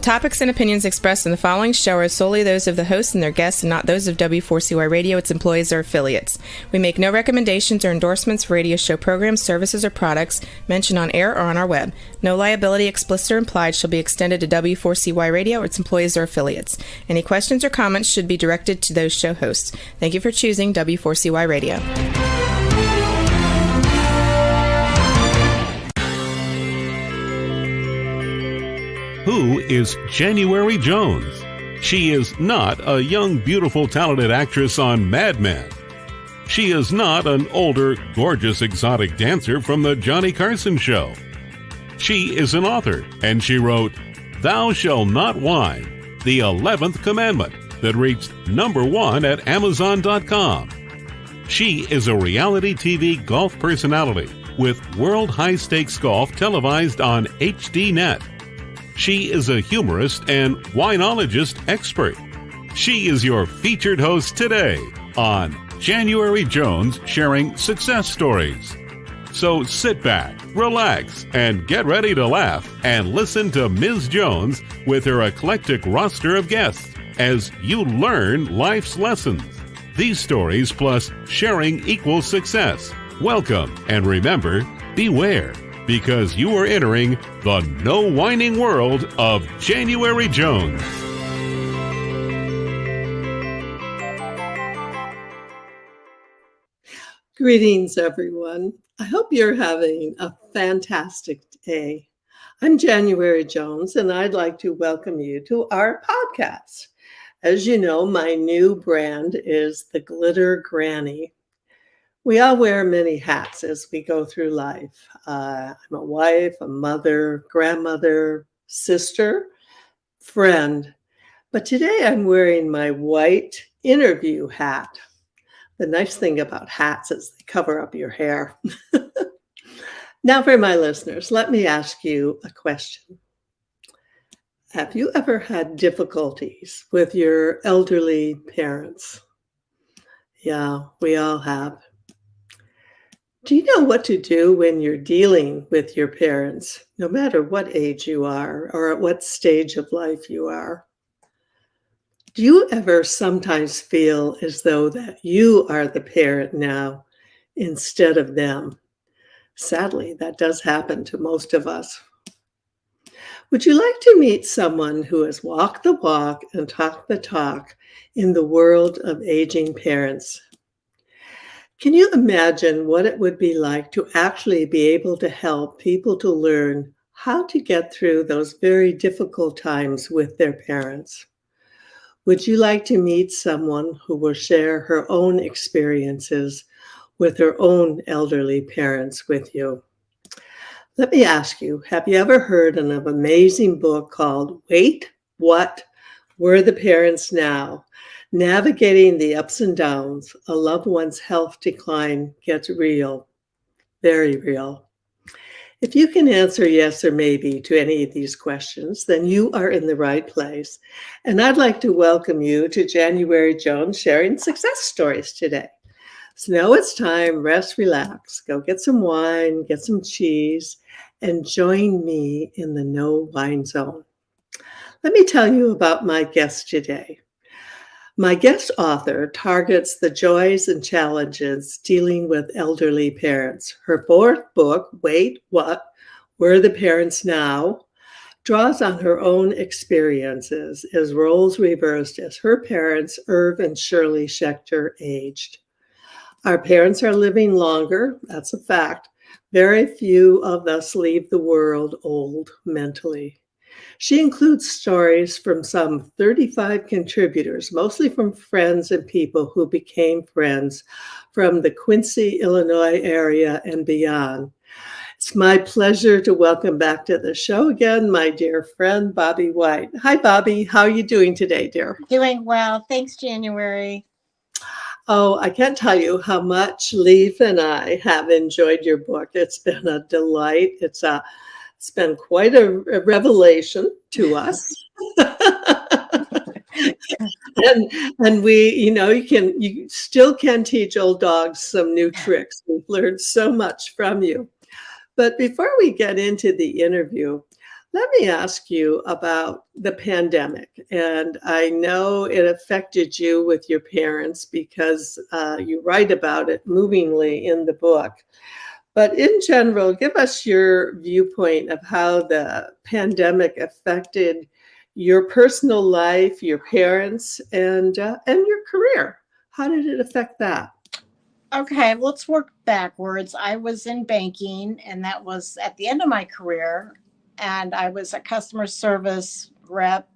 topics and opinions expressed in the following show are solely those of the hosts and their guests and not those of W4CY Radio, its employees, or affiliates. We make no recommendations or endorsements for radio show programs, services, or products mentioned on air or on our web. No liability, explicit or implied, shall be extended to W4CY Radio, its employees, or affiliates. Any questions or comments should be directed to those show hosts. Thank you for choosing W4CY Radio. Who is January Jones? She is not a young, beautiful, talented actress on Mad Men. She is not an older, gorgeous, exotic dancer from the Johnny Carson show. She is an author, and she wrote Thou Shalt Not Whine, the 11th Commandment, that reached #1 at Amazon.com. She is a reality TV golf personality with World High Stakes Golf televised on HDNet. She is a humorist and winologist expert. She is your featured host today on January Jones Sharing Success Stories. So sit back, relax, and get ready to laugh and listen to Ms. Jones with her eclectic roster of guests as you learn life's lessons. These stories plus sharing equals success. Welcome, and remember, beware, because you are entering the no whining world of January Jones. Greetings, everyone. I hope you're having a fantastic day. I'm January Jones, and I'd like to welcome you to our podcast. As you know, my new brand is the Glitter Granny. We all wear many hats as we go through life. I'm a wife, a mother, grandmother, sister, friend. But today I'm wearing my white interview hat. The nice thing about hats is they cover up your hair. Now for my listeners, let me ask you a question. Have you ever had difficulties with your elderly parents? Yeah, we all have. Do you know what to do when you're dealing with your parents, no matter what age you are or at what stage of life you are? Do you ever sometimes feel as though that you are the parent now instead of them? Sadly, that does happen to most of us. Would you like to meet someone who has walked the walk and talked the talk in the world of aging parents? Can you imagine what it would be like to actually be able to help people to learn how to get through those very difficult times with their parents? Would you like to meet someone who will share her own experiences with her own elderly parents with you? Let me ask you, have you ever heard of an amazing book called Wait, What? Were the Parents Now? Navigating the ups and downs, a loved one's health decline gets real, very real. If you can answer yes or maybe to any of these questions, then you are in the right place. And I'd like to welcome you to January Jones Sharing Success Stories today. So now it's time, rest, relax, go get some wine, get some cheese, and join me in the no wine zone. Let me tell you about my guest today. My guest author targets the joys and challenges dealing with elderly parents. Her fourth book, Wait, What? Were the Parents Now? Draws on her own experiences as roles reversed as her parents, Irv and Shirley Schechter, aged. Our parents are living longer, that's a fact. Very few of us leave the world old mentally. She includes stories from some 35 contributors, mostly from friends and people who became friends from the Quincy, Illinois area and beyond. It's my pleasure to welcome back to the show again my dear friend, Bobbe White. Hi, Bobbe. How are you doing today, dear? Doing well. Thanks, January. Oh, I can't tell you how much Leaf and I have enjoyed your book. It's been a delight. It's been quite a revelation to us. and we, you still can teach old dogs some new tricks. We've learned so much from you. But before we get into the interview, Let me ask you about the pandemic. And I know it affected you with your parents because you write about it movingly in the book. But in general, give us your viewpoint of how the pandemic affected your personal life, your parents, and your career. How did it affect that? Okay, let's work backwards. I was in banking, and that was at the end of my career. And I was a customer service rep.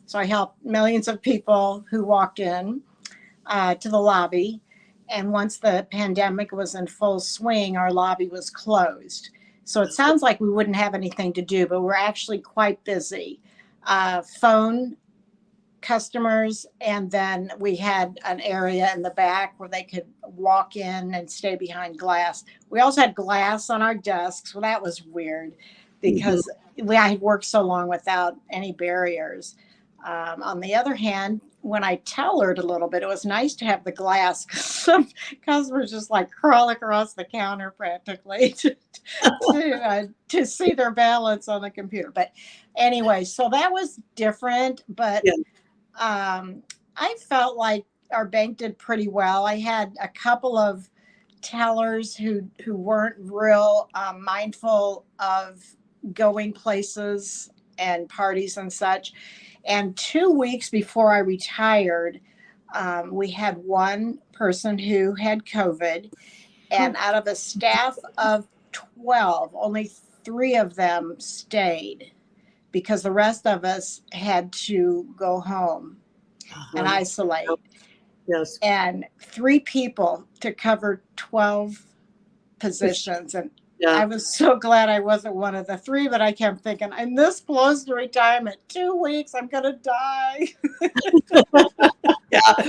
So I helped millions of people who walked in to the lobby. And once the pandemic was in full swing, our lobby was closed. So it sounds like we wouldn't have anything to do, but we're actually quite busy. Phone customers, and then we had an area in the back where they could walk in and stay behind glass. We also had glass on our desks. Well, that was weird Mhm. because I had worked so long without any barriers. On the other hand, when I tellered a little bit, it was nice to have the glass. Some customers just like crawl across the counter practically to see their balance on the computer. But anyway, so that was different. But Yeah. I felt like our bank did pretty well. I had a couple of tellers who weren't real mindful of going places and parties and such. And 2 weeks before I retired, we had one person who had COVID, and out of a staff of 12, only three of them stayed because the rest of us had to go home and Uh-huh. isolate. Yes. And three people to cover 12 positions. And Yeah. I was so glad I wasn't one of the three, but I kept thinking, I'm this close to retirement. 2 weeks, I'm going to die. Yeah.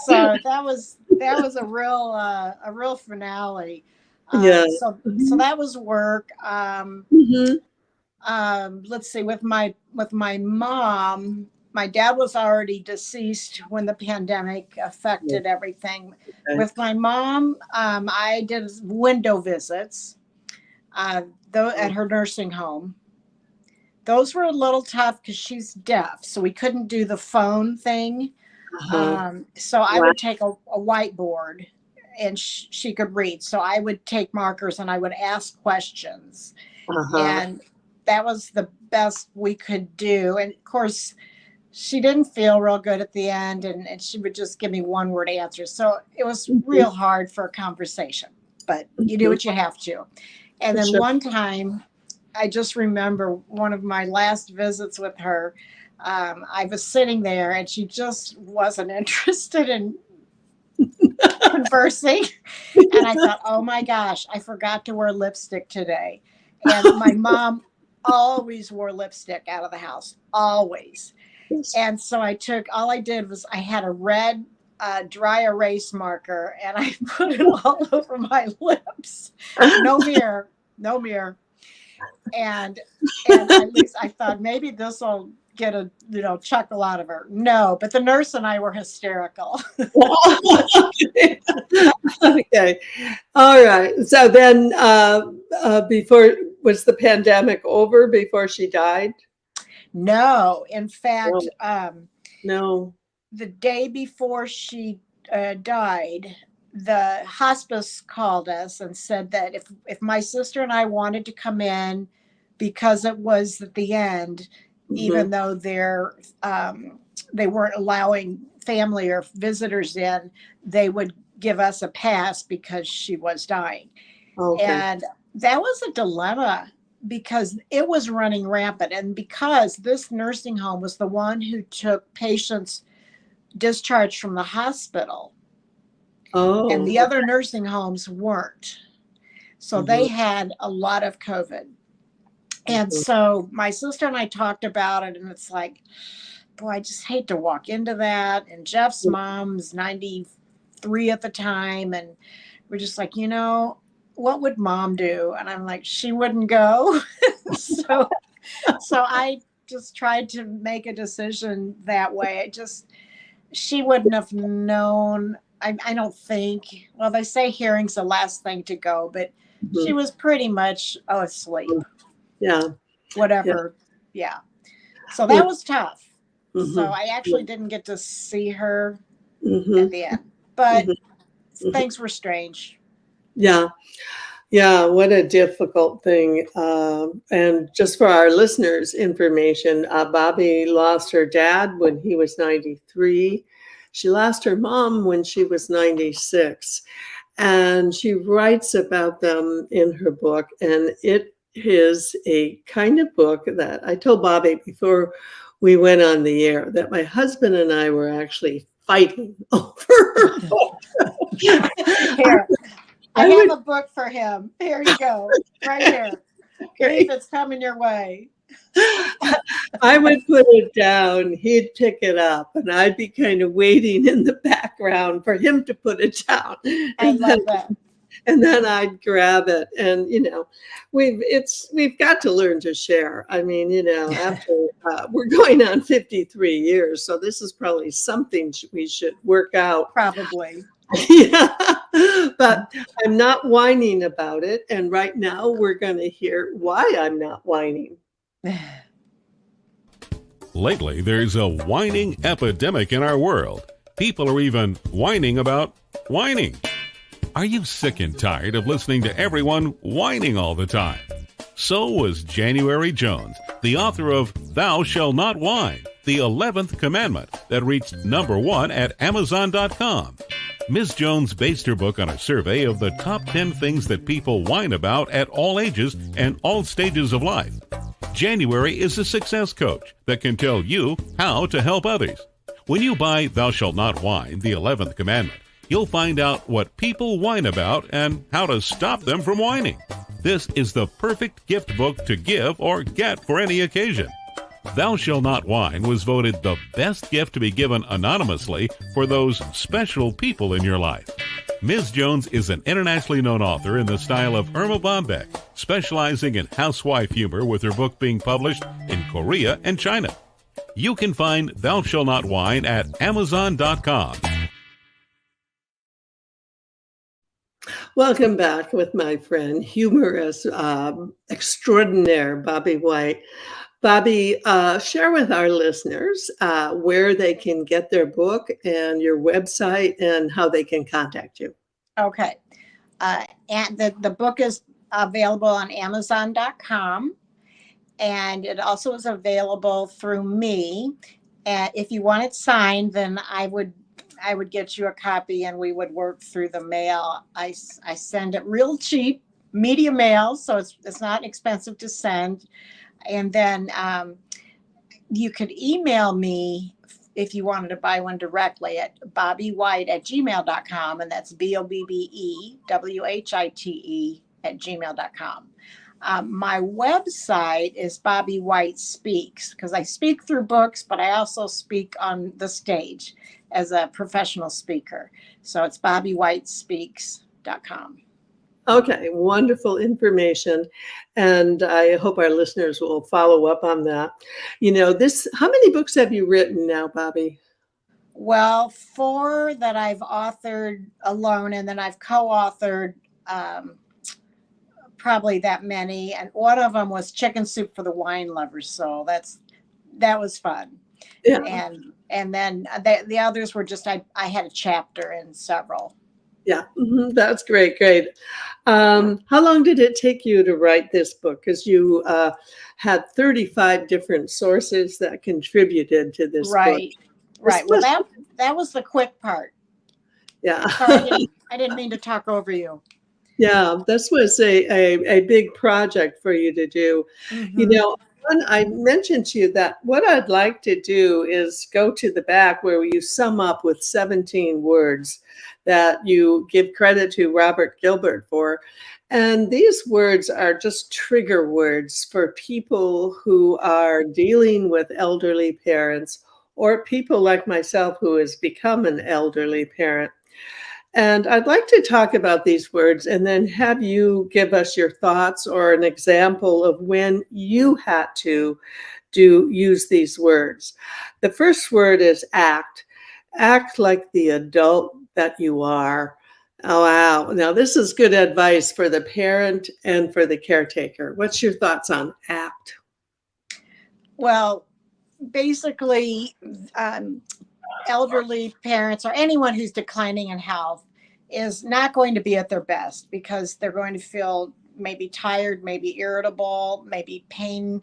So that was a real finale. Yeah. So Mhm. that was work. Mhm. Let's see, with my mom, my dad was already deceased when the pandemic Yeah. affected everything. Okay. With my mom, I did window visits, though Oh, at her nursing home. Those were a little tough because she's deaf, so we couldn't do the phone thing. uh-huh. So I Wow. would take a whiteboard, and she could read. So I would take markers and I would ask questions, Uh-huh. and that was the best we could do. And of course, she didn't feel real good at the end, and she would just give me one word answers. So it was Mhm. real hard for a conversation, but you do Mhm. what you have to. And For then sure. one time, I just remember one of my last visits with her. I was sitting there and she just wasn't interested in conversing. And I thought, oh my gosh, I forgot to wear lipstick today. And my mom always wore lipstick out of the house, always. Yes. And so all I did was I had a red dry erase marker and I put it all over my lips. No mirror, no mirror. And at least I thought maybe this will get a chuckle out of her. No, but the nurse and I were hysterical. Okay. Okay. All right. So then, before was the pandemic over before she died? No, in fact, No. No. the day before she died, the hospice called us and said that if my sister and I wanted to come in because it was at the end, Mhm. even though they weren't allowing family or visitors in, they would give us a pass because she was dying. Okay. And that was a dilemma because it was running rampant. And because this nursing home was the one who took patients discharged from the hospital, and Oh, the other nursing homes weren't. So they mhm, had a lot of COVID. And mhm. so my sister and I talked about it, and it's like, boy, I just hate to walk into that. And Jeff's mom's 93 at the time. And we're just like, what would mom do? And I'm like, she wouldn't go. so so I just tried to make a decision that way. She wouldn't have known. I don't think. Well, they say hearing's the last thing to go, but she Mhm. was pretty much asleep. Yeah. whatever. Yeah. So that was tough. Mm-hmm. So I actually didn't get to see her Mm-hmm. at the end, but Mm-hmm. things were strange. Yeah. Yeah, what a difficult thing. And just for our listeners' information, Bobbe lost her dad when he was 93. She lost her mom when she was 96. And she writes about them in her book. And it is a kind of book that I told Bobbe before we went on the air that my husband and I were actually fighting over her book. Here. I have a book for him. Here you go. Right here. Leave, it's coming your way. I would put it down, he'd pick it up, and I'd be kind of waiting in the background for him to put it down. I love that. And then I'd grab it. And, we've got to learn to share. I mean, after we're going on 53 years, so this is probably something we should work out. Probably. Yeah, but I'm not whining about it. And right now we're going to hear why I'm not whining. Lately, there's a whining epidemic in our world. People are even whining about whining. Are you sick and tired of listening to everyone whining all the time? So was January Jones, the author of Thou Shalt Not Whine, the 11th commandment that reached #1 at Amazon.com. Ms. Jones based her book on a survey of the top 10 things that people whine about at all ages and all stages of life. January is a success coach that can tell you how to help others. When you buy Thou Shalt Not Whine, the 11th commandment, you'll find out what people whine about and how to stop them from whining. This is the perfect gift book to give or get for any occasion. Thou Shalt Not Whine was voted the best gift to be given anonymously for those special people in your life. Ms. Jones is an internationally known author in the style of Irma Bombeck, specializing in housewife humor with her book being published in Korea and China. You can find Thou Shalt Not Whine at Amazon.com. Welcome back with my friend, humorous extraordinaire, Bobbe White. Bobbe, share with our listeners where they can get their book and your website and how they can contact you. Okay. And the book is available on Amazon.com, and it also is available through me. And if you want it signed, then I would get you a copy, and we would work through the mail. I send it real cheap, media mail, so it's not expensive to send. And then you could email me if you wanted to buy one directly at bobbewhite@gmail.com, and that's BOBBEWHITE@gmail.com. My website is Bobbe White Speaks, because I speak through books, but I also speak on the stage as a professional speaker. So it's bobbewhitespeaks.com. Okay, wonderful information. And I hope our listeners will follow up on that. How many books have you written now, Bobbe? Well, 4 that I've authored alone, and then I've co-authored probably that many. And one of them was Chicken Soup for the Wine Lovers. So that was fun. Yeah. And then the others were just, I had a chapter in several. Yeah, that's great. How long did it take you to write this book? Because you had 35 different sources that contributed to this book. Right. Well, that was the quick part. Yeah. Sorry, I didn't mean to talk over you. Yeah, this was a big project for you to do. Mm-hmm. I mentioned to you that what I'd like to do is go to the back where you sum up with 17 words that you give credit to Robert Gilbert for. And these words are just trigger words for people who are dealing with elderly parents or people like myself who has become an elderly parent. And I'd like to talk about these words and then have you give us your thoughts or an example of when you had to use these words. The first word is act. Act like the adult that you are. Oh, wow. Now, this is good advice for the parent and for the caretaker. What's your thoughts on act? Well, basically, elderly parents or anyone who's declining in health is not going to be at their best because they're going to feel maybe tired, maybe irritable, maybe pain.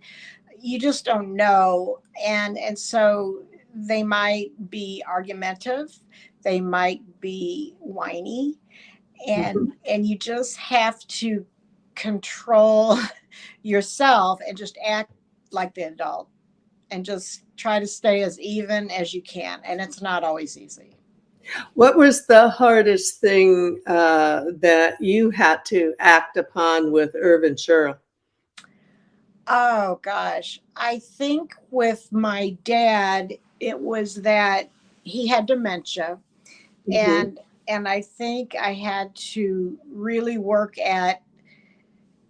You just don't know. And so they might be argumentative, they might be whiny, Mhm. and you just have to control yourself and just act like the adult and just try to stay as even as you can. And it's not always easy. What was the hardest thing that you had to act upon with Irvin Sherrill? Oh gosh. I think with my dad, it was that he had dementia, Mhm. and I think I had to really work at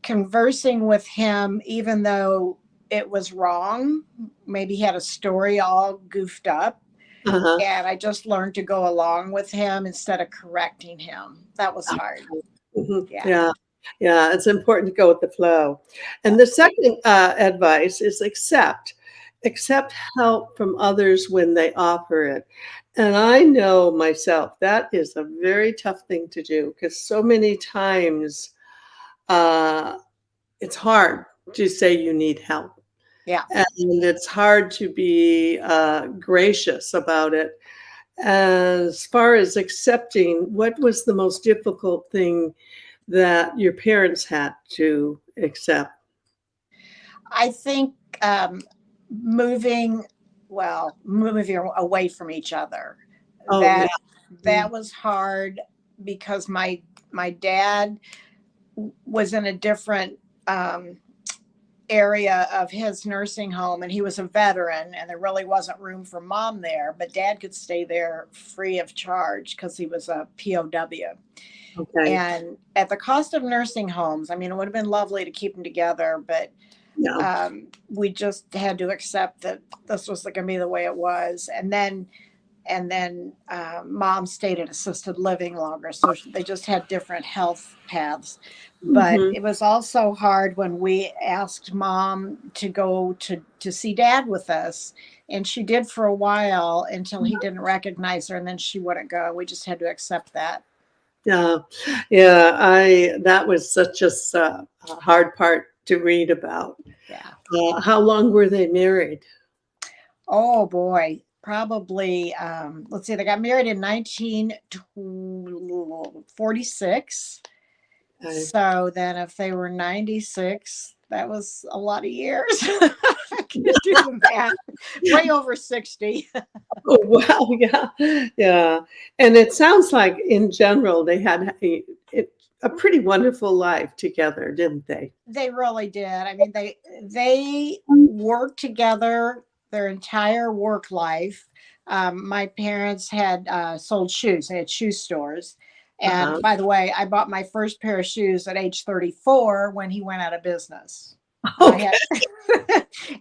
conversing with him even though it was wrong. Maybe he had a story all goofed up, Uh-huh. and I just learned to go along with him instead of correcting him. That was hard. Mhm. Yeah. Yeah. Yeah. It's important to go with the flow. And the second advice is accept help from others when they offer it. And I know myself, that is a very tough thing to do because so many times uh, it's hard to say you need help. Yeah. And it's hard to be gracious about it. As far as accepting, what was the most difficult thing that your parents had to accept? I think um, moving, moving away from each other. Oh, yeah. That was hard because my dad was in a different um, area of his nursing home, and he was a veteran, and there really wasn't room for mom there, but dad could stay there free of charge because he was a POW. Okay. And at the cost of nursing homes, I mean, it would have been lovely to keep them together, but Yeah. we just had to accept that this was going to be the way it was. And then mom stayed in assisted living longer, so they just had different health paths. But Mhm. it was also hard when we asked mom to go to see dad with us, and she did for a while until he didn't recognize her, and then she wouldn't go. We just had to accept that. Yeah. Yeah. That was such a hard part to read about. Yeah. How long were they married? Oh boy, probably. Let's see, they got married in 1946. Okay. So then, if they were 96, that was a lot of years. I can't do the math. Way over 60. Oh, wow. Yeah. Yeah. And it sounds like in general, they had a pretty wonderful life together, didn't they? They really did. I mean, they worked together their entire work life. My parents had sold shoes. They had shoe stores. Uh-huh. And by the way, I bought my first pair of shoes at age 34 when he went out of business. And I Okay. had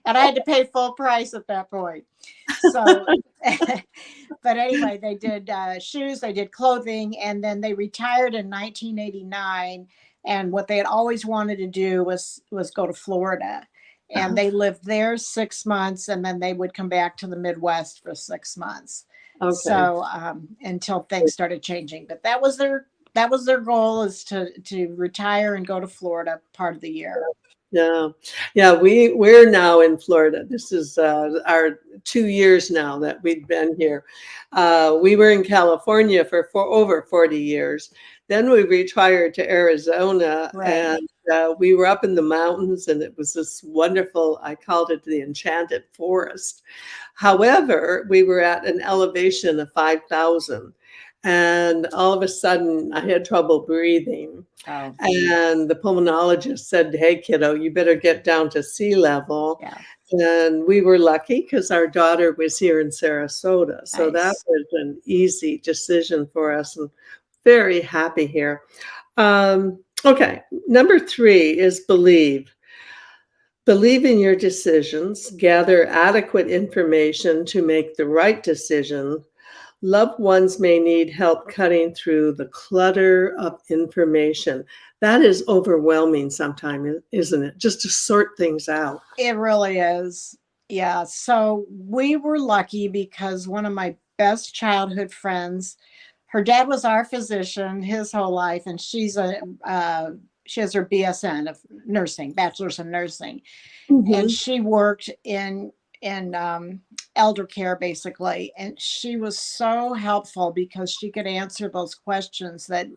and I had to pay full price at that point. So, but anyway, they did shoes, they did clothing, and then they retired in 1989. And what they had always wanted to do was go to Florida, and Uh-huh. they lived there 6 months, and then they would come back to the Midwest for 6 months. Okay. So until things started changing, but that was their goal, is to retire and go to Florida part of the year. Yeah. Yeah, we're now in Florida. This is our 2 years now that we've been here. We were in California for over 40 years. Then we retired to Arizona, Right. and we were up in the mountains, and it was this wonderful, I called it the enchanted forest. However, we were at an elevation of 5,000, and all of a sudden I had trouble breathing. Oh, And the pulmonologist said, "Hey, kiddo, you better get down to sea level." yeah. And we were lucky because our daughter was here in Sarasota. So that Nice. was an easy decision for us and very happy here. Okay, number 3 is believe. Believe in your decisions, gather adequate information to make the right decision. Loved ones may need help cutting through the clutter of information. That is overwhelming sometimes, isn't it? Just to sort things out. It really is. Yeah. So we were lucky because one of my best childhood friends, her dad was our physician his whole life, and she has her BSN of nursing, bachelor's in nursing, and Hmm. she worked in elder care basically, and she was so helpful because she could answer those questions that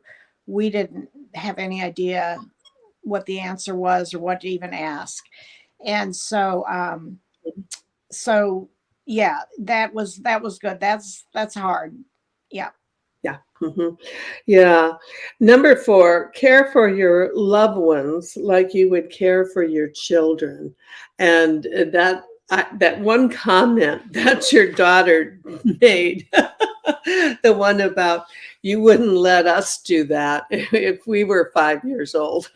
we didn't have any idea what the answer was or what to even ask. And so yeah, that was good. That's hard. Yeah. Yeah. Hmm. Yeah. Number 4, care for your loved ones like you would care for your children. And that one comment that your daughter made, the one about you wouldn't let us do that if we were 5 years old.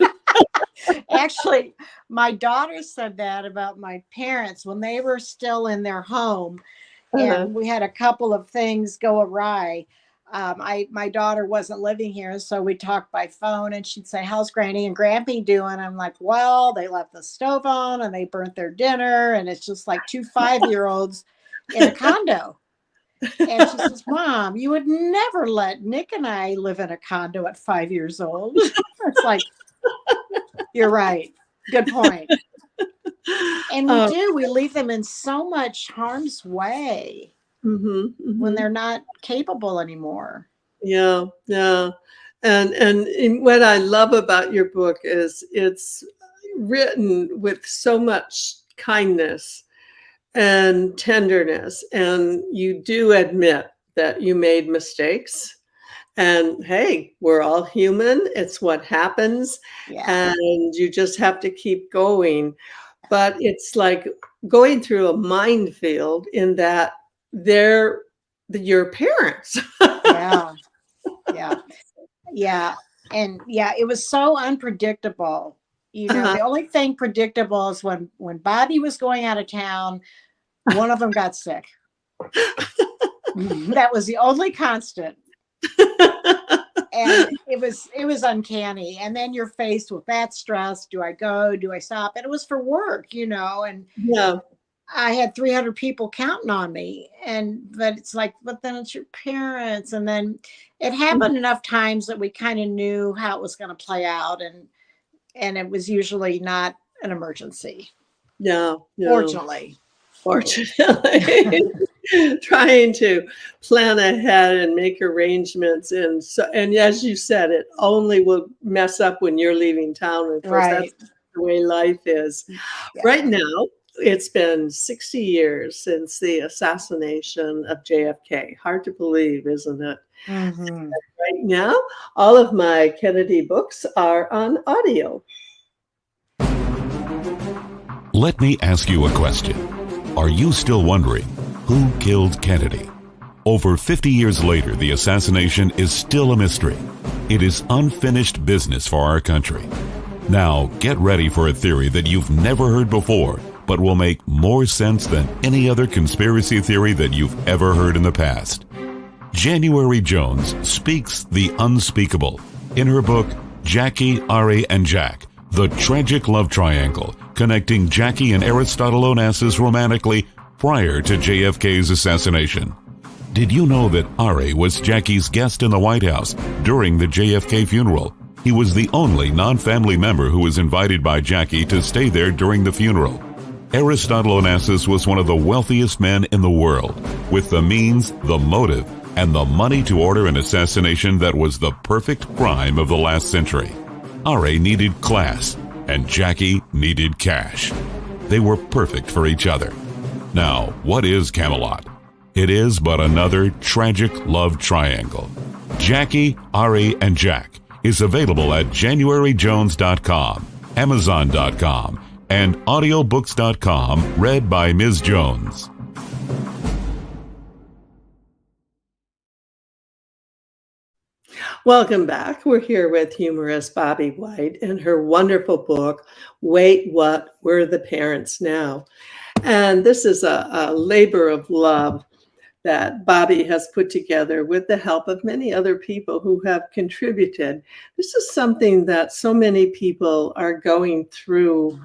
Actually, my daughter said that about my parents when they were still in their home, Uh, and we had a couple of things go awry. My daughter wasn't living here, so we talked by phone, and she'd say, "How's Granny and Grampy doing?" I'm like, "Well, they left the stove on and they burnt their dinner, and it's just like two 5-year-olds in a condo." And she says, "Mom, you would never let Nick and I live in a condo at 5 years old." It's like, you're right. Good point. And we oh, do, we leave them in so much harm's way mhm, when mhm. they're not capable anymore. Yeah, yeah. And what I love about your book is it's written with so much kindness and tenderness, and you do admit that you made mistakes. And hey, we're all human. It's what happens, Yeah. and you just have to keep going. But it's like going through a minefield in that they're your parents. Yeah. Yeah. Yeah. And yeah, it was so unpredictable. Uh-huh. The only thing predictable is when Bobby was going out of town, one of them got sick. That was the only constant. And it was uncanny. And then you're faced with that stress. Do I go? Do I stop? And it was for work, and Yeah. I had 300 people counting on me. But it's like, but then it's your parents. And then it happened enough times that we kind of knew how it was going to play out. And it was usually not an emergency, No, no, fortunately. fortunately. Trying to plan ahead and make arrangements, and as you said, it only will mess up when you're leaving town. Of course, that's Right. the way life is. Right Yeah. now, it's been 60 years since the assassination of JFK. Hard to believe, isn't it? Hmm. Right now, all of my Kennedy books are on audio. Let me ask you a question. Are you still wondering who killed Kennedy? Over 50 years later, the assassination is still a mystery. It is unfinished business for our country. Now, get ready for a theory that you've never heard before, but will make more sense than any other conspiracy theory that you've ever heard in the past. January Jones speaks the unspeakable in her book, Jackie, Ari, and Jack, The Tragic Love Triangle, connecting Jackie and Aristotle Onassis romantically prior to JFK's assassination. Did you know that Ari was Jackie's guest in the White House during the JFK funeral? He was the only non-family member who was invited by Jackie to stay there during the funeral. Aristotle Onassis was one of the wealthiest men in the world, with the means, the motive, and the money to order an assassination that was the perfect crime of the last century. Ari needed class, and Jackie needed cash. They were perfect for each other. Now, what is Camelot? It is but another tragic love triangle. Jackie, Ari, and Jack is available at JanuaryJones.com, Amazon.com, and audiobooks.com, read by Ms. Jones. Welcome back. We're here with humorist Bobbe White and her wonderful book, Wait, What? We're the Parents Now. And this is a labor of love that Bobbe has put together with the help of many other people who have contributed. This is something that so many people are going through.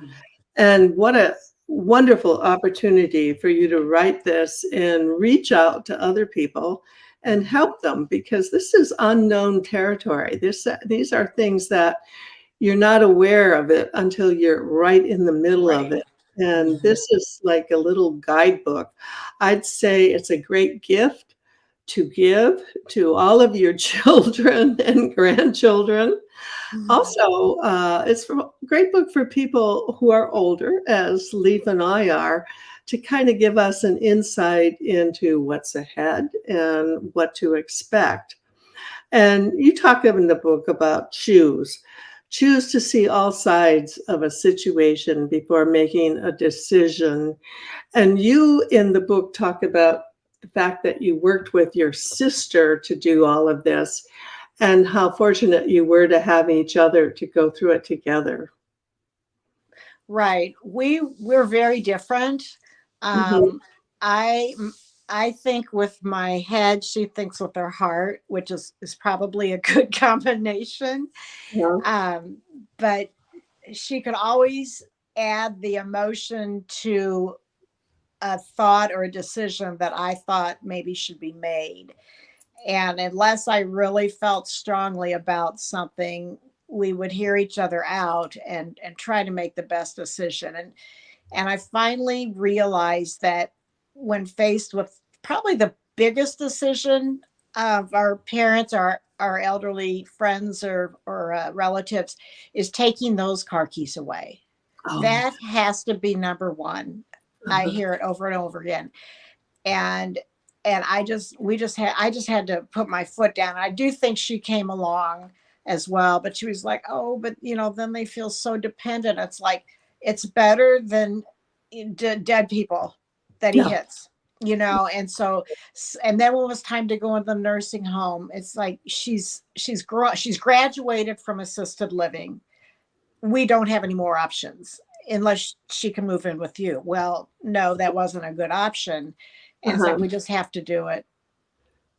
And what a wonderful opportunity for you to write this and reach out to other people and help them, because this is unknown territory. These are things that you're not aware of it until you're right in the middle of Right. it. And Mhm. this is like a little guidebook. I'd say it's a great gift to give to all of your children and grandchildren. Also, it's a great book for people who are older, as Leaf and I are, to kind of give us an insight into what's ahead and what to expect. And you talk in the book about choose to see all sides of a situation before making a decision. And you in the book talk about the fact that you worked with your sister to do all of this and how fortunate you were to have each other to go through it together. Right. We're very different. Mhm. Um, I I think with my head, she thinks with her heart, which is probably a good combination. Yeah. Um, but she could always add the emotion to a thought or a decision that I thought maybe should be made. And unless I really felt strongly about something, we would hear each other out and try to make the best decision. And I finally realized that when faced with probably the biggest decision of our parents, our elderly friends or relatives, is taking those car keys away. Oh. That has to be number one. I Uh-huh. hear it over and over again. And I just we just had I just had to put my foot down. I do think she came along as well, but she was like, "Oh, but then they feel so dependent." It's like it's better than dead people that he Yeah. hits, And so, and then when it was time to go in the nursing home, it's like she's graduated from assisted living. We don't have any more options unless she can move in with you. Well, no, that wasn't a good option. And it's like, Uh-huh. we just have to do it.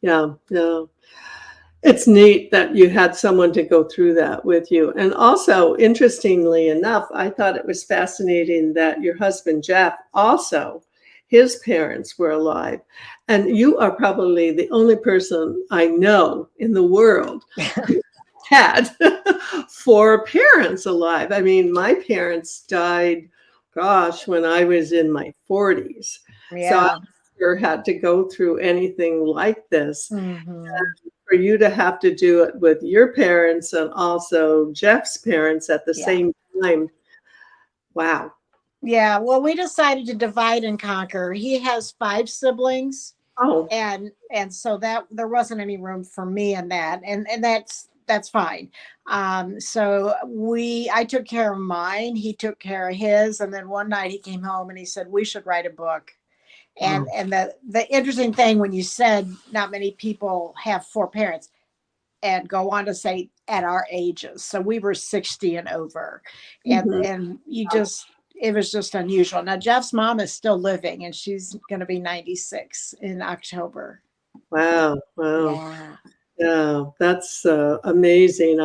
Yeah. Yeah. It's neat that you had someone to go through that with you. And also, interestingly enough, I thought it was fascinating that your husband, Jeff, also, his parents were alive. And you are probably the only person I know in the world who had four parents alive. I mean, my parents died, gosh, when I was in my 40s. So I Yeah. never had to go through anything like this. Hmm. For you to have to do it with your parents and also Jeff's parents at the Yeah. same time. Wow. Yeah. Well, we decided to divide and conquer. He has five siblings, Oh. and so that there wasn't any room for me in that, and that's fine. So I took care of mine, he took care of his, and then one night he came home and he said we should write a book. Wow. And the interesting thing when you said not many people have four parents, and go on to say at our ages, so we were 60 and over, Mhm. and it was just unusual. Now Jeff's mom is still living, and she's going to be 96 in October. Wow. Wow. Yeah. Yeah, that's amazing.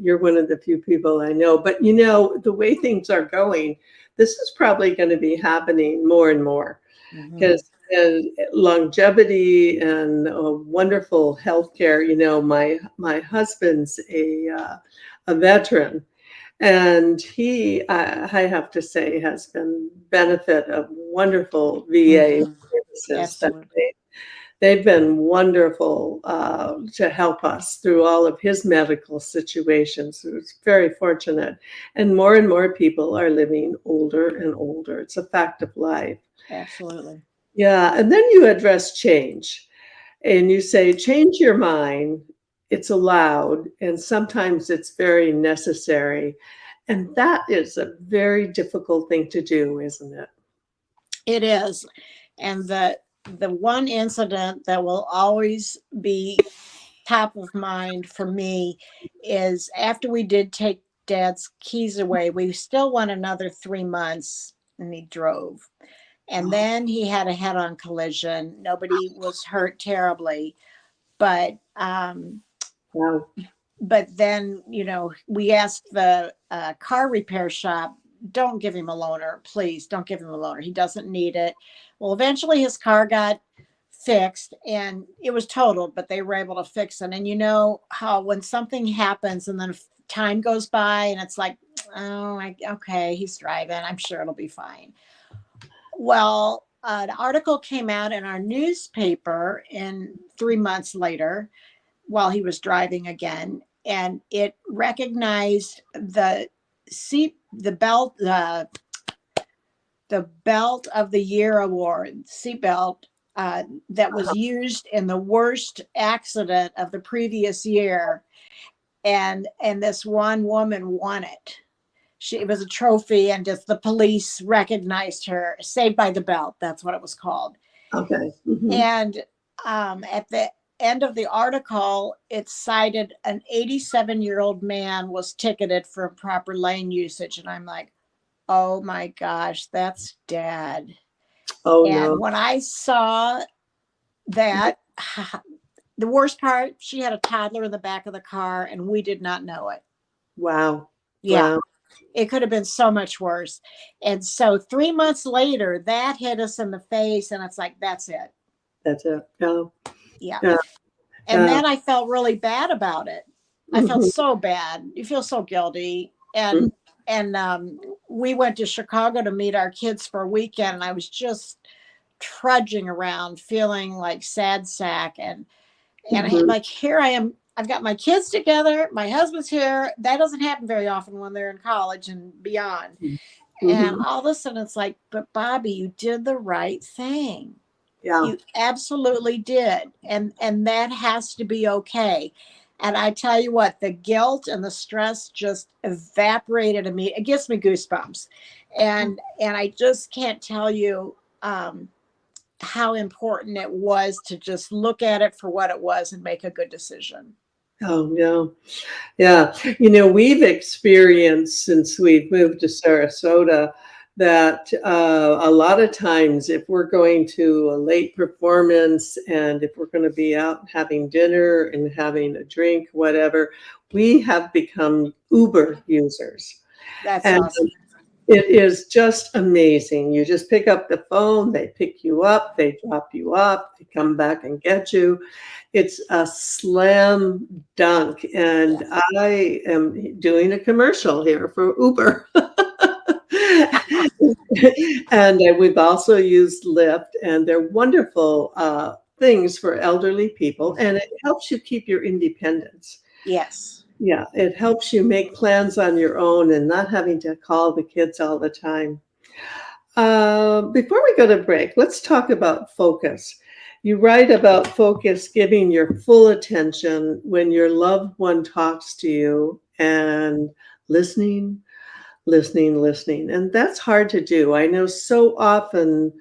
You're one of the few people I know, but the way things are going, this is probably going to be happening more and more. Hmm. Because longevity and wonderful healthcare. My husband's a veteran, and he, I have to say, has been benefit of wonderful VA Hmm. services that Absolutely. they've been wonderful to help us through all of his medical situations. It was very fortunate, and more people are living older and older. It's a fact of life. Absolutely. Yeah, and then you address change and you say, change your mind. It's allowed, and sometimes it's very necessary. And that is a very difficult thing to do, isn't it? It is. And the one incident that will always be top of mind for me is after we did take dad's keys away, we still went another 3 months, and he drove. And Oh, then he had a head-on collision. Nobody was hurt terribly, but wow. then we asked the car repair shop, don't give him a loaner. Please don't give him a loaner. He doesn't need it. Well, eventually his car got fixed and it was totaled, but they were able to fix it. And you know how when something happens and then time goes by and it's like, oh, okay, he's driving. I'm sure it'll be fine. Well, an article came out in our newspaper in 3 months later while he was driving again, and it recognized the belt of the year award, seatbelt, that was used in the worst accident of the previous year, and this one woman won it. It was a trophy, and just the police recognized her. Saved by the Belt, that's what it was called. Okay. Mm-hmm. And at the end of the article, it cited an 87-year-old man was ticketed for improper lane usage, and I'm like, oh my gosh, that's Dad. Oh, and no. When I saw that, the worst part, she had a toddler in the back of the car, and we did not know it. Wow. Yeah. Wow. It could have been so much worse. And so 3 months later, that hit us in the face, and it's like, that's it. That's it. Yeah. Yeah. Yeah. And then I felt really bad about it. I felt Mhm. so bad. You feel so guilty. Mhm. And we went to Chicago to meet our kids for a weekend, and I was just trudging around feeling like sad sack. And Mhm. like, here I am. I've got my kids together. My husband's here. That doesn't happen very often when they're in college and beyond. Mhm. And all of a sudden it's like, but Bobby, you did the right thing. Yeah. You absolutely did. And that has to be okay. And I tell you what, the guilt and the stress just evaporated in me. It gives me goosebumps. And I just can't tell you how important it was to just look at it for what it was and make a good decision. Oh, yeah. Yeah. You know, we've experienced since we've moved to Sarasota that a lot of times if we're going to a late performance and if we're going to be out having dinner and having a drink, whatever, we have become Uber users. That's And awesome. it is just amazing. You just pick up the phone, they pick you up, they drop you off, they come back and get you. It's a slam dunk. And I am doing a commercial here for Uber. And we've also used Lyft, and they're wonderful things for elderly people, and it helps you keep your independence. Yes. Yeah, it helps you make plans on your own and not having to call the kids all the time. Before we go to break, let's talk about focus. You write about focus giving your full attention when your loved one talks to you and listening, listening, listening. And that's hard to do. I know so often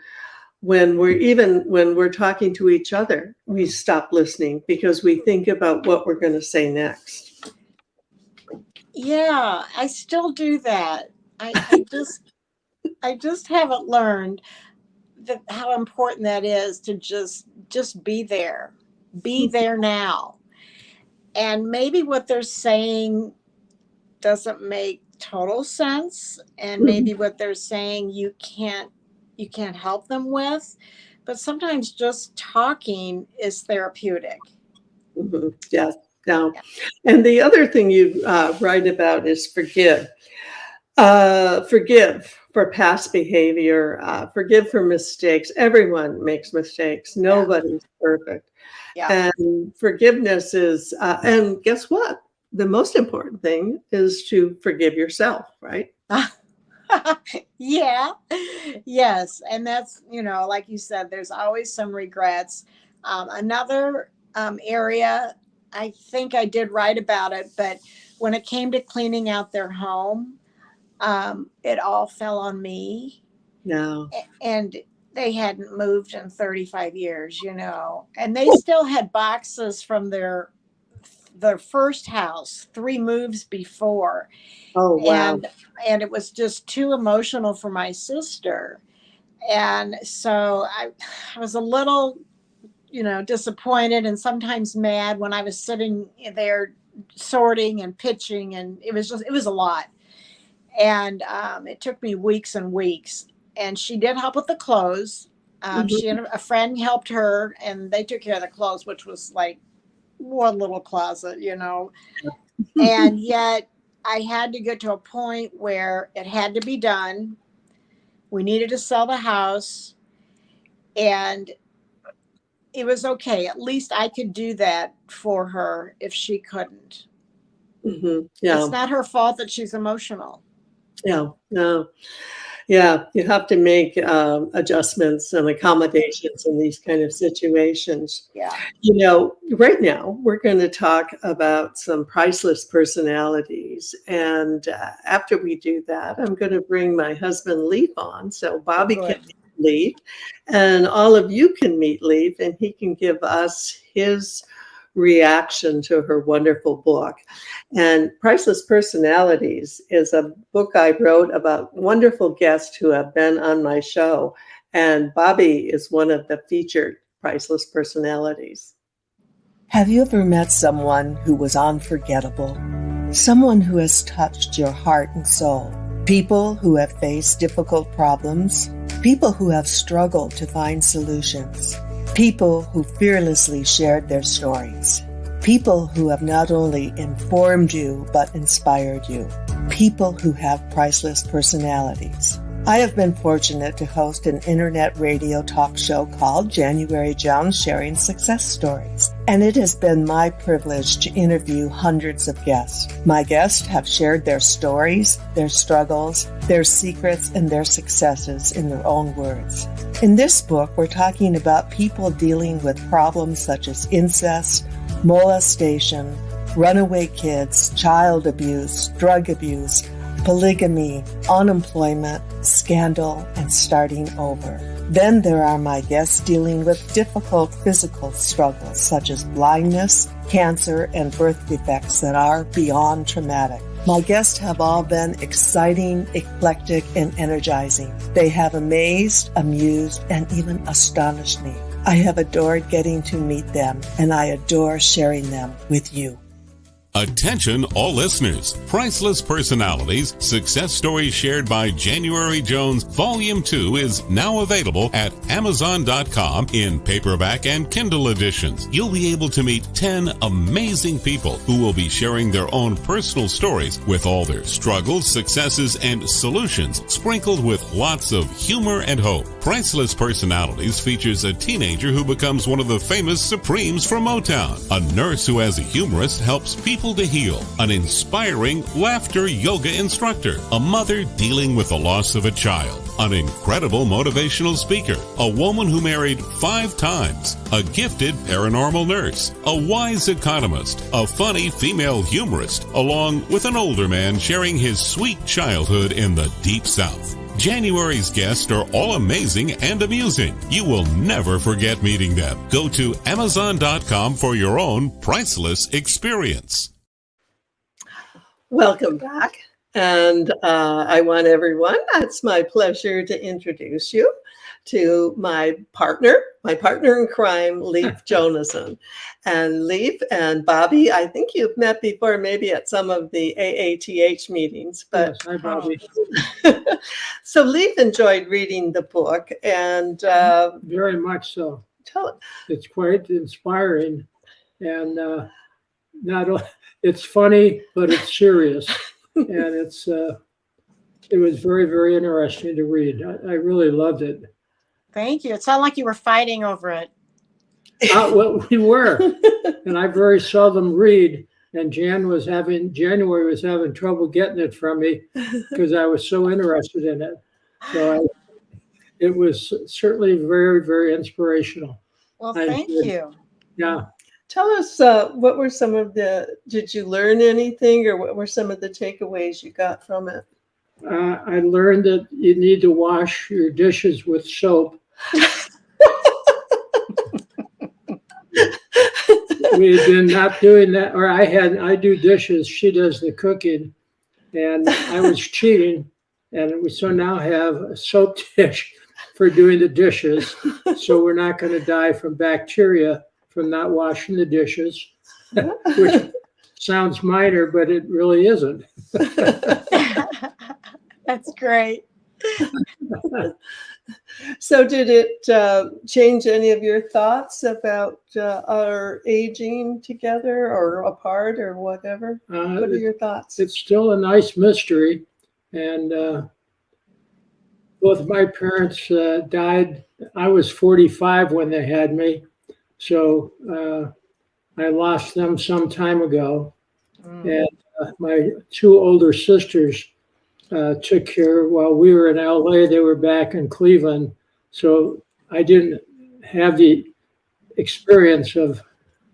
when we're talking to each other, we stop listening because we think about what we're going to say next. Yeah, I still do that. I just haven't learned how important that is to just be there. Be there now. And maybe what they're saying doesn't make total sense, and maybe what they're saying you can't help them with, but sometimes just talking is therapeutic. Mhm. Yeah, yeah. And the other thing you write about is forgive. Forgive for past behavior, forgive for mistakes. Everyone makes mistakes. Yeah. Nobody's perfect. Yeah. And forgiveness is, and guess what? The most important thing is to forgive yourself, right? Yeah. Yes. And that's, like you said, there's always some regrets. Another area, I think I did write about it, but when it came to cleaning out their home, it all fell on me. No. And they hadn't moved in 35 years, and they still had boxes from their first house 3 moves before. Oh, wow. And it was just too emotional for my sister. And so I was a little, disappointed and sometimes mad when I was sitting there sorting and pitching, and it was a lot. And it took me weeks and weeks. And she did help with the clothes. She and a friend helped her, and they took care of the clothes, which was like one little closet, you know. And yet I had to get to a point where it had to be done. We needed to sell the house, and it was okay. At least I could do that for her if she couldn't. Yeah. It's not her fault that she's emotional. Yeah. No. Yeah, you have to make adjustments and accommodations in these kind of situations. Yeah. You know, right now we're going to talk about some priceless personalities. And after we do that, I'm going to bring my husband Leaf on. So Bobby can meet Leaf, and all of you can meet Leaf, and he can give us his reaction to her wonderful book. And Priceless Personalities is a book I wrote about wonderful guests who have been on my show. And Bobby is one of the featured priceless personalities. Have you ever met someone who was unforgettable? Someone who has touched your heart and soul? People who have faced difficult problems? People who have struggled to find solutions? People who fearlessly shared their stories. People who have not only informed you, but inspired you. People who have priceless personalities. I have been fortunate to host an internet radio talk show called January Jones Sharing Success Stories, and it has been my privilege to interview hundreds of guests. My guests have shared their stories, their struggles, their secrets, and their successes in their own words. In this book, we're talking about people dealing with problems such as incest, molestation, runaway kids, child abuse, drug abuse, polygamy, unemployment, scandal, and starting over. Then there are my guests dealing with difficult physical struggles such as blindness, cancer, and birth defects that are beyond traumatic. My guests have all been exciting, eclectic, and energizing. They have amazed, amused, and even astonished me. I have adored getting to meet them, and I adore sharing them with you. Attention all listeners. Priceless Personalities, Success Stories Shared by January Jones, Volume 2 is now available at Amazon.com in paperback and Kindle editions. You'll be able to meet 10 amazing people who will be sharing their own personal stories with all their struggles, successes, and solutions, sprinkled with lots of humor and hope. Priceless Personalities features a teenager who becomes one of the famous Supremes from Motown, a nurse who as a humorist helps people to heal, an inspiring laughter yoga instructor, a mother dealing with the loss of a child, an incredible motivational speaker, a woman who married 5 times, a gifted paranormal nurse, a wise economist, a funny female humorist, along with an older man sharing his sweet childhood in the Deep South. January's guests are all amazing and amusing. You will never forget meeting them. Go to Amazon.com for your own priceless experience. Welcome back. And I want everyone, it's my pleasure to introduce you to my partner in crime, Leaf Jonason. And Leaf and Bobby, I think you've met before, maybe at some of the AATH meetings. But yes, hi, Bobby. So Leaf enjoyed reading the book, and Very much so. tell It's quite inspiring, and it's funny, but it's serious, and it was very, very interesting to read. I really loved it. Thank you. It sounded like you were fighting over it. Well, we were, and I very seldom read. And January was having trouble getting it from me because I was so interested in it. So it was certainly very, very inspirational. Well, thank you. Yeah. Tell us, what were did you learn anything, or what were some of the takeaways you got from it? I learned that you need to wash your dishes with soap. We had been not doing that, or I do dishes, she does the cooking, and I was cheating, and we so now have a soap dish for doing the dishes, so we're not going to die from bacteria from not washing the dishes, sounds minor, but it really isn't. That's great. So did it change any of your thoughts about our aging together or apart or whatever? What are your thoughts? It's still a nice mystery. And both my parents died. I was 45 when they had me. So I lost them some time ago. And my two older sisters took care while we were in LA. They were back in Cleveland. So I didn't have the experience of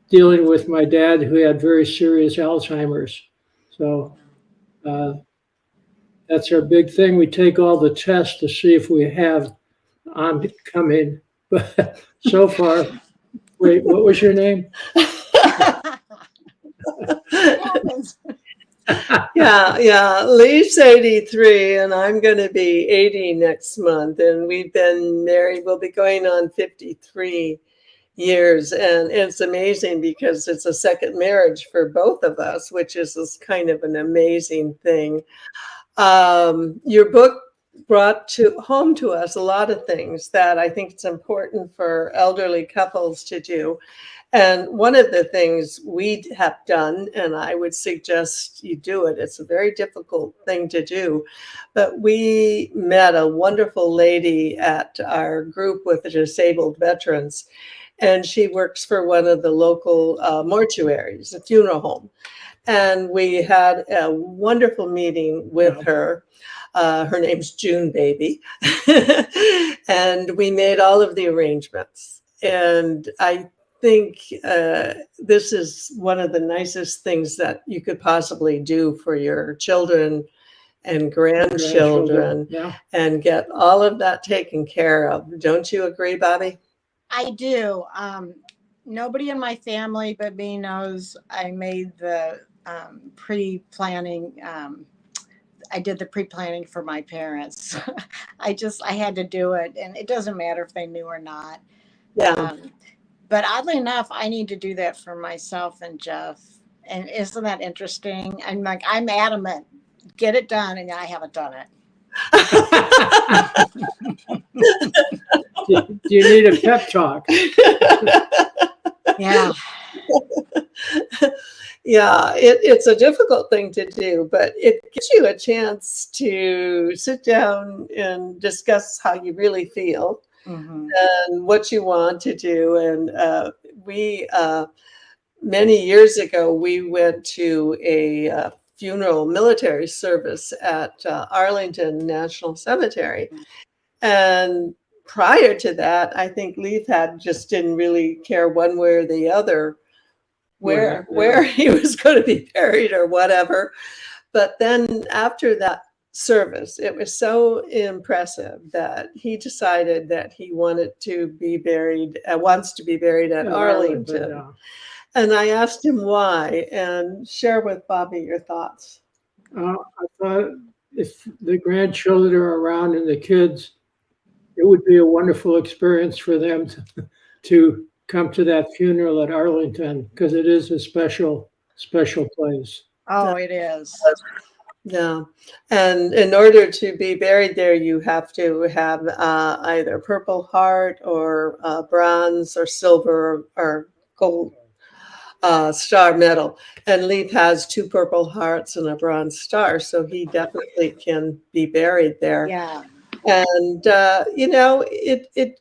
dealing with my dad, who had very serious Alzheimer's. So that's our big thing. We take all the tests to see if we have oncoming. But so far, wait, what was your name? Yeah. Lee's 83 and I'm going to be 80 next month. And we've been married. We'll be going on 53 years. And it's amazing because it's a second marriage for both of us, which is this kind of an amazing thing. Your book brought home to us a lot of things that I think it's important for elderly couples to do. And one of the things we have done, and I would suggest you do it, it's a very difficult thing to do, but we met a wonderful lady at our group with the disabled veterans, and she works for one of the local mortuaries, a funeral home. And we had a wonderful meeting with her. Her name's June Baby. And we made all of the arrangements. And I think this is one of the nicest things that you could possibly do for your children and grandchildren, and get all of that taken care of. Don't you agree, Bobby? I do. Nobody in my family but me knows I made the pre-planning. I did the pre-planning for my parents. I had to do it, and it doesn't matter if they knew or not. Yeah. But oddly enough, I need to do that for myself and Jeff. And isn't that interesting? I'm adamant, get it done, and I haven't done it. Do you need a pep talk? Yeah. Yeah, it's a difficult thing to do, but it gives you a chance to sit down and discuss how you really feel. Mm-hmm. And what you want to do. And we, many years ago, we went to a funeral military service at Arlington National Cemetery. And prior to that, I think Leith just didn't really care one way or the other where he was going to be buried or whatever. But then after that service, it was so impressive that he decided that he wants to be buried at Arlington. And I asked him why, and share with Bobby your thoughts. I thought if the grandchildren are around and the kids, it would be a wonderful experience for them to come to that funeral at Arlington, because it is a special place. Oh, it is. Yeah. And in order to be buried there, you have to have either Purple Heart or bronze or silver or gold star medal. And Leith has 2 Purple Hearts and a Bronze Star, so he definitely can be buried there. Yeah. And, it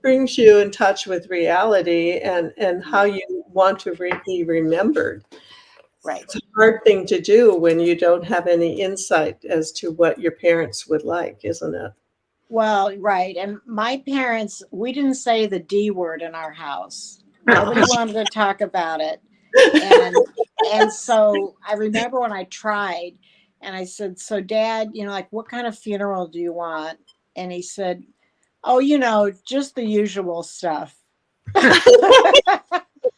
brings you in touch with reality and how you want to be remembered. Right. It's a hard thing to do when you don't have any insight as to what your parents would like, isn't it? Well, right. And my parents, we didn't say the D word in our house. Nobody wanted to talk about it. And so I remember when I tried and I said, so Dad, what kind of funeral do you want? And he said, oh, just the usual stuff.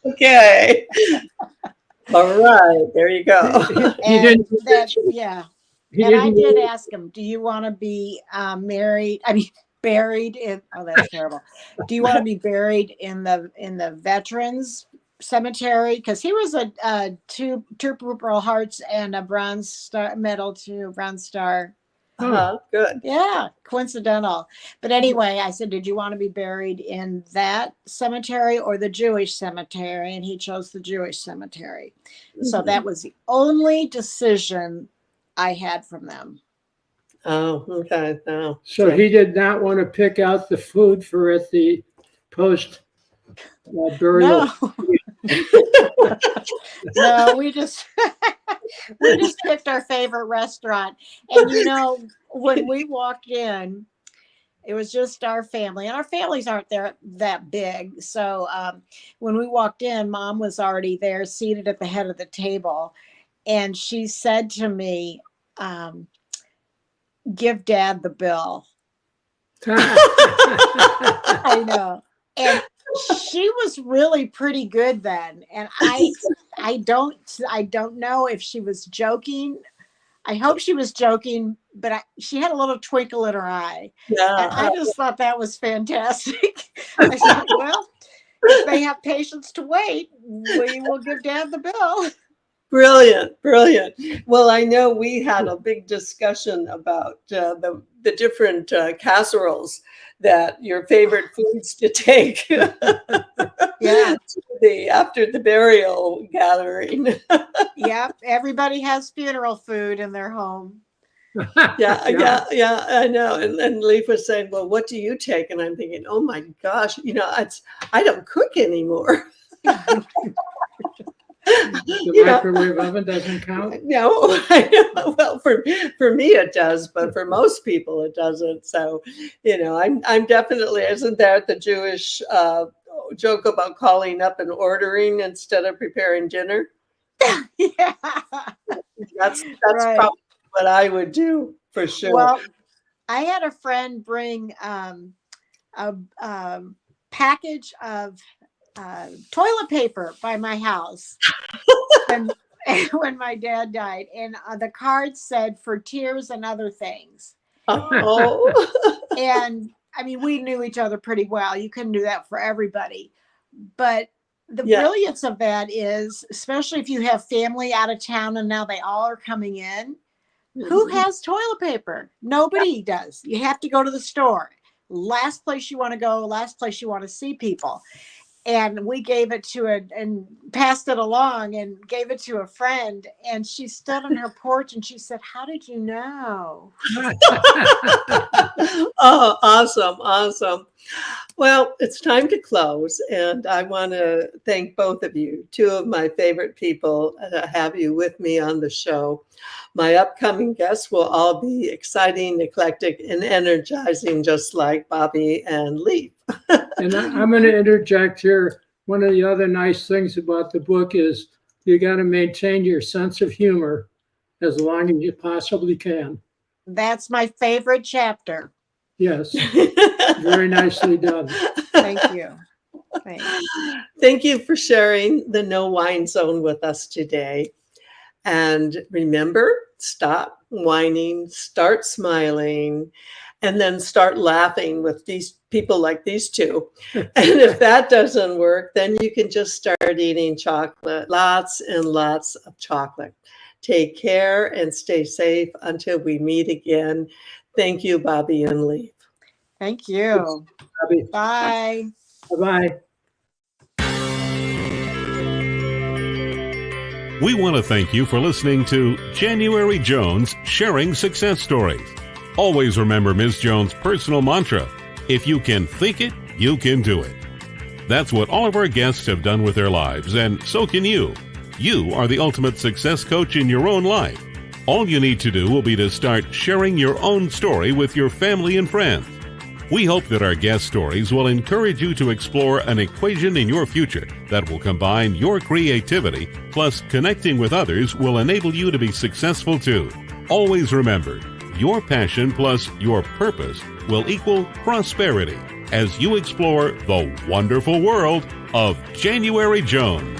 Okay. All right, there you go. And I did ask him, do you want to be buried in, oh, that's terrible. Do you want to be buried in the veterans cemetery, because he was a two Purple Hearts and a Bronze Star medal to Bronze Star. Good. Yeah, coincidental. But anyway, I said, did you want to be buried in that cemetery or the Jewish cemetery? And he chose the Jewish cemetery. So that was the only decision I had from them. Oh, okay. No. So he did not want to pick out the food for at the post burial. No. No, we just picked our favorite restaurant. And when we walked in, it was just our family, and our families aren't there that big. So when we walked in, Mom was already there, seated at the head of the table, and she said to me, "Give Dad the bill." I know, and she was really pretty good then, and I don't know if she was joking. I hope she was joking, but she had a little twinkle in her eye. Yeah. And I just thought that was fantastic. I said, well, if they have patience to wait, we will give Dad the bill. Brilliant, brilliant. Well, I know we had a big discussion about the different casseroles that your favorite foods to take. Yeah. After the burial gathering. Yep. Everybody has funeral food in their home. Yeah, I know. And Leaf was saying, well, what do you take? And I'm thinking, oh my gosh, I don't cook anymore. The microwave oven doesn't count? No, well, for me it does, but for most people it doesn't. So, I'm definitely, isn't that the Jewish joke about calling up and ordering instead of preparing dinner? Yeah. That's right. Probably what I would do for sure. Well, I had a friend bring a package of toilet paper by my house when my dad died, and the card said "for tears and other things." Oh. And I mean, we knew each other pretty well. You couldn't do that for everybody, but the brilliance of that is, especially if you have family out of town and now they all are coming in, who has toilet paper? Nobody does. You have to go to the store. Last place you want to go, last place you want to see people. And we gave it to and passed it along and gave it to a friend. And she stood on her porch and she said, "How did you know?" Oh, awesome. Well, it's time to close. And I want to thank both of you, two of my favorite people, to have you with me on the show. My upcoming guests will all be exciting, eclectic, and energizing, just like Bobbe and Leaf. And I'm going to interject here. One of the other nice things about the book is you got to maintain your sense of humor as long as you possibly can. That's my favorite chapter. Yes. Very nicely done. Thank you. Thanks. Thank you for sharing the No Whine Zone with us today. And remember, stop whining, start smiling, and then start laughing with these people like these two. And if that doesn't work, then you can just start eating chocolate, lots and lots of chocolate. Take care and stay safe until we meet again. Thank you, Bobbe and Leaf. Thank you. Bobbe. Bye. Bye-bye. We want to thank you for listening to January Jones Sharing Success Stories. Always remember Ms. Jones' personal mantra, if you can think it, you can do it. That's what all of our guests have done with their lives, and so can you. You are the ultimate success coach in your own life. All you need to do will be to start sharing your own story with your family and friends. We hope that our guest stories will encourage you to explore an equation in your future that will combine your creativity plus connecting with others will enable you to be successful too. Always remember, your passion plus your purpose will equal prosperity as you explore the wonderful world of January Jones.